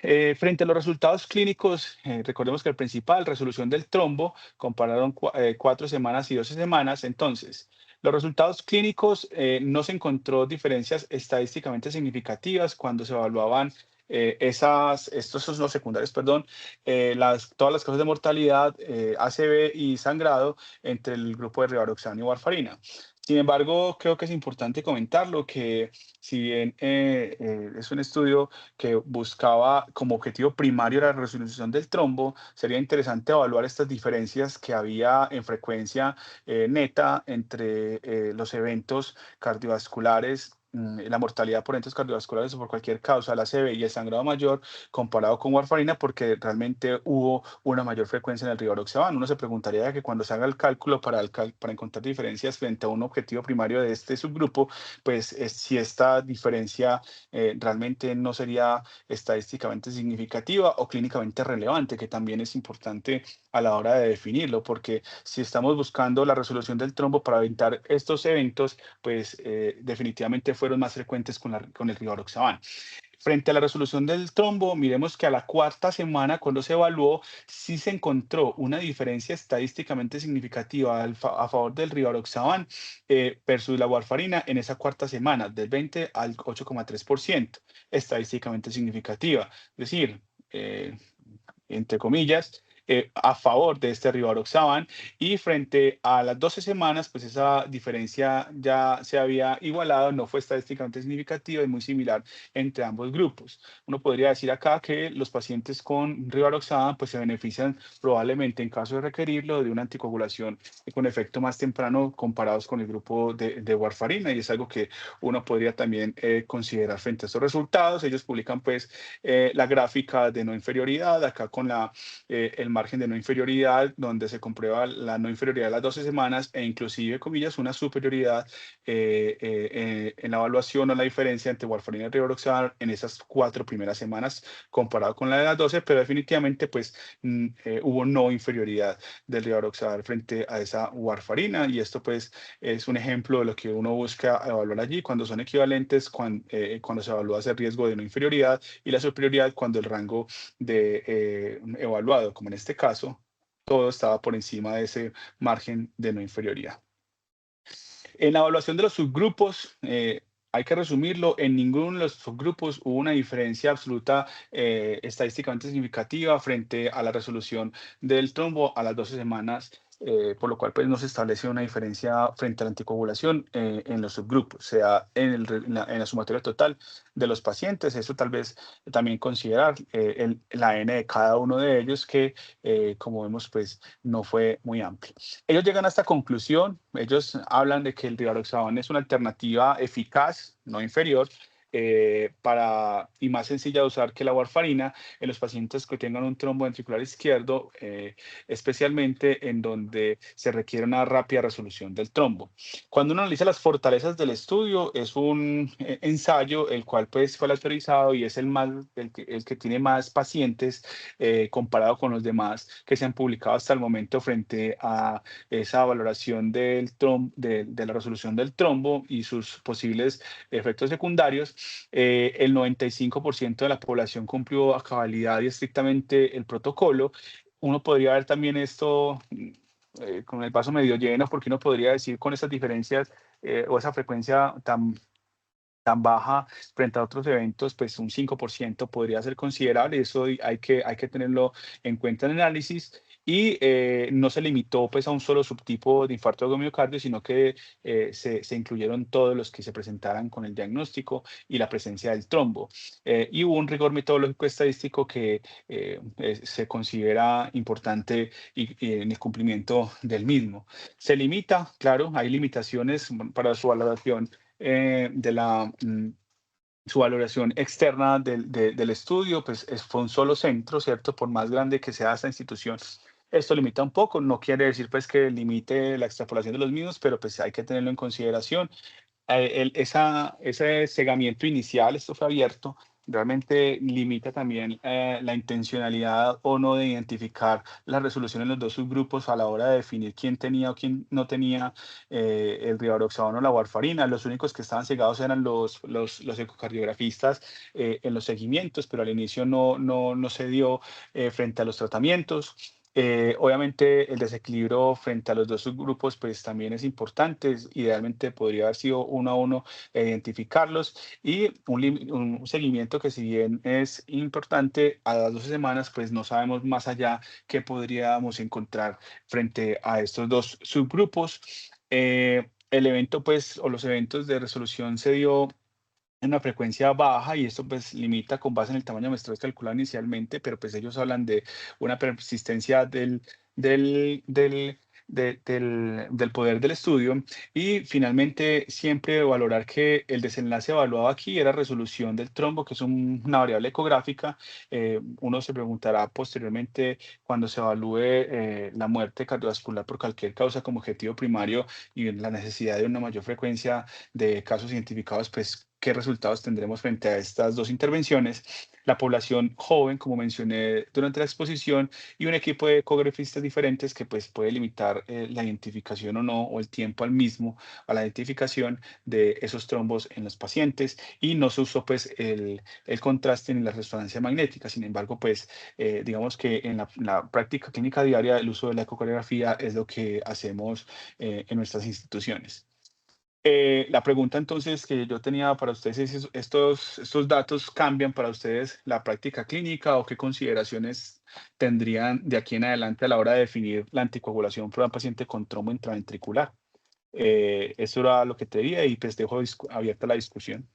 Frente a los resultados clínicos, recordemos que el principal, resolución del trombo, compararon 4 semanas y 12 semanas. Entonces, los resultados clínicos no se encontró diferencias estadísticamente significativas cuando se evaluaban estos son los secundarios, perdón, todas las causas de mortalidad, ACV y sangrado entre el grupo de rivaroxaban y warfarina. Sin embargo, creo que es importante comentarlo que si bien es un estudio que buscaba como objetivo primario la resolución del trombo, sería interesante evaluar estas diferencias que había en frecuencia neta entre los eventos cardiovasculares, la mortalidad por eventos cardiovasculares o por cualquier causa, la ACV y el sangrado mayor, comparado con warfarina, porque realmente hubo una mayor frecuencia en el rivaroxaban. Uno se preguntaría que cuando se haga el cálculo para encontrar diferencias frente a un objetivo primario de este subgrupo, pues si esta diferencia realmente no sería estadísticamente significativa o clínicamente relevante, que también es importante a la hora de definirlo, porque si estamos buscando la resolución del trombo para evitar estos eventos, pues definitivamente fueron más frecuentes con el rivaroxaban. Frente a la resolución del trombo, miremos que a la 4ª semana, cuando se evaluó, sí se encontró una diferencia estadísticamente significativa a favor del rivaroxaban versus la warfarina en esa 4ª semana, del 20 al 8,3%, estadísticamente significativa. Es decir, entre comillas, a favor de este rivaroxaban, y frente a las 12 semanas, pues esa diferencia ya se había igualado, no fue estadísticamente significativa y muy similar entre ambos grupos. Uno podría decir acá que los pacientes con rivaroxaban pues se benefician probablemente, en caso de requerirlo, de una anticoagulación con efecto más temprano comparados con el grupo de warfarina, y es algo que uno podría también considerar frente a estos resultados. Ellos publican pues la gráfica de no inferioridad, acá con el margen de no inferioridad, donde se comprueba la no inferioridad a las 12 semanas e inclusive, comillas, una superioridad en la evaluación o la diferencia entre warfarina y rivaroxaban en esas 4 primeras semanas comparado con la de las 12, pero definitivamente pues hubo no inferioridad del rivaroxaban frente a esa warfarina, y esto pues es un ejemplo de lo que uno busca evaluar allí cuando son equivalentes, cuando se evalúa ese riesgo de no inferioridad, y la superioridad cuando el rango de evaluado, como en este caso, todo estaba por encima de ese margen de no inferioridad. En la evaluación de los subgrupos, hay que resumirlo, en ninguno de los subgrupos hubo una diferencia absoluta estadísticamente significativa frente a la resolución del trombo a las 12 semanas por lo cual pues no se establece una diferencia frente a la anticoagulación en los subgrupos, sea en la sumatoria total de los pacientes. Eso tal vez también considerar la N de cada uno de ellos, que como vemos pues no fue muy amplio. Ellos llegan a esta conclusión, ellos hablan de que el rivaroxaban es una alternativa eficaz, no inferior, y más sencilla de usar que la warfarina en los pacientes que tengan un trombo ventricular izquierdo, especialmente en donde se requiere una rápida resolución del trombo. Cuando uno analiza las fortalezas del estudio, es un ensayo el cual pues fue autorizado y es el que tiene más pacientes comparado con los demás que se han publicado hasta el momento frente a esa valoración de la resolución del trombo y sus posibles efectos secundarios. El 95% de la población cumplió a cabalidad y estrictamente el protocolo. Uno podría ver también esto con el vaso medio lleno, porque uno podría decir con esas diferencias o esa frecuencia tan baja frente a otros eventos, pues un 5% podría ser considerable. Eso hay que tenerlo en cuenta en el análisis. Y no se limitó pues a un solo subtipo de infarto de miocardio, sino que se incluyeron todos los que se presentaran con el diagnóstico y la presencia del trombo. Y hubo un rigor metodológico estadístico que se considera importante en el cumplimiento del mismo. Se limita, claro, hay limitaciones para su valoración su valoración externa del estudio, pues fue un solo centro, ¿cierto? Por más grande que sea esta institución, esto limita un poco, no quiere decir pues que limite la extrapolación de los mismos, pero pues hay que tenerlo en consideración. Ese cegamiento inicial, esto fue abierto, realmente limita también la intencionalidad o no de identificar la resolución en los dos subgrupos a la hora de definir quién tenía o quién no tenía el rivaroxaban o la warfarina. Los únicos que estaban cegados eran los ecocardiografistas en los seguimientos, pero al inicio no se dio frente a los tratamientos. Obviamente el desequilibrio frente a los dos subgrupos pues también es importante, idealmente podría haber sido uno a uno identificarlos, y un seguimiento que si bien es importante a las 12 semanas, pues no sabemos más allá qué podríamos encontrar frente a estos dos subgrupos. El evento pues o los eventos de resolución se dio en una frecuencia baja, y esto pues limita con base en el tamaño muestral calculado inicialmente, pero pues ellos hablan de una persistencia del poder del estudio. Y finalmente siempre valorar que el desenlace evaluado aquí era resolución del trombo, que es una variable ecográfica. Uno se preguntará posteriormente cuando se evalúe la muerte cardiovascular por cualquier causa como objetivo primario y la necesidad de una mayor frecuencia de casos identificados, pues qué resultados tendremos frente a estas dos intervenciones. La población joven, como mencioné durante la exposición, y un equipo de ecografistas diferentes que pues puede limitar la identificación o no, o el tiempo al mismo, a la identificación de esos trombos en los pacientes, y no se usó pues el contraste ni la resonancia magnética. Sin embargo, pues digamos que en la práctica clínica diaria el uso de la ecocardiografía es lo que hacemos en nuestras instituciones. La pregunta entonces que yo tenía para ustedes es si estos datos cambian para ustedes la práctica clínica, o qué consideraciones tendrían de aquí en adelante a la hora de definir la anticoagulación para un paciente con trombo intraventricular. Eso era lo que te diría, y pues dejo abierta la discusión.